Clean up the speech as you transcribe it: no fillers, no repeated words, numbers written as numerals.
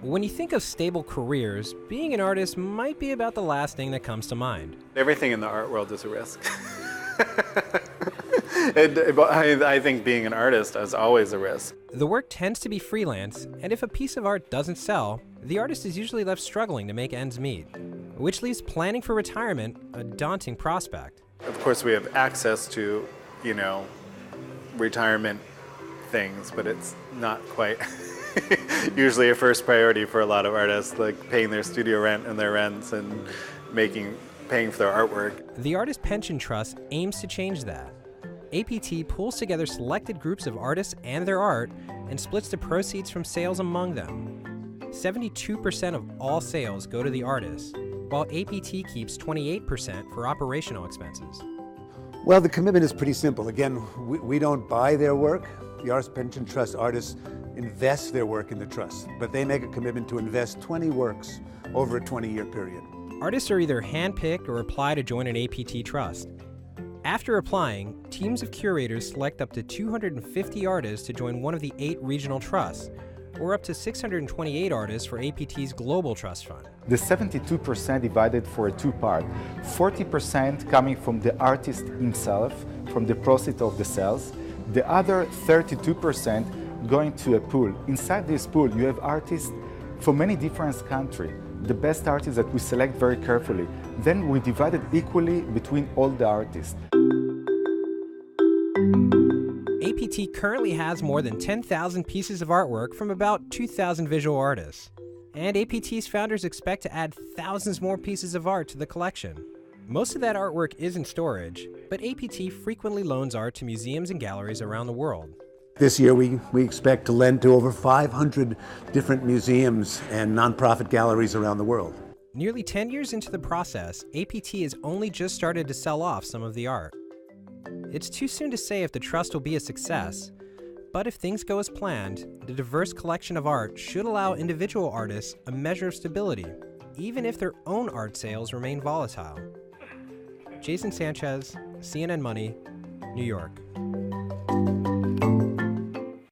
When you think of stable careers, being an artist might be about the last thing that comes to mind. Everything in the art world is a risk. I think being an artist is always a risk. The work tends to be freelance, and if a piece of art doesn't sell, the artist is usually left struggling to make ends meet, which leaves planning for retirement a daunting prospect. Of course, we have access to, retirement things, but it's not quite usually a first priority for a lot of artists, like paying their studio rent and their rents and paying for their artwork. The Artist Pension Trust aims to change that. APT pulls together selected groups of artists and their art and splits the proceeds from sales among them. 72% of all sales go to the artist, while APT keeps 28% for operational expenses. Well, the commitment is pretty simple. Again, we don't buy their work. The Artist Pension Trust artists invest their work in the trust, but they make a commitment to invest 20 works over a 20-year period. Artists are either handpicked or apply to join an APT trust. After applying, teams of curators select up to 250 artists to join one of the 8 regional trusts, or up to 628 artists for APT's Global Trust Fund. The 72% divided for a two-part, 40% coming from the artist himself, from the proceeds of the sales, the other 32% going to a pool. Inside this pool, you have artists from many different countries, the best artists that we select very carefully. Then we divide it equally between all the artists. APT currently has more than 10,000 pieces of artwork from about 2,000 visual artists. And APT's founders expect to add thousands more pieces of art to the collection. Most of that artwork is in storage, but APT frequently loans art to museums and galleries around the world. This year, we expect to lend to over 500 different museums and nonprofit galleries around the world. Nearly 10 years into the process, APT has only just started to sell off some of the art. It's too soon to say if the trust will be a success, but if things go as planned, the diverse collection of art should allow individual artists a measure of stability, even if their own art sales remain volatile. Jason Sanchez, CNN Money, New York.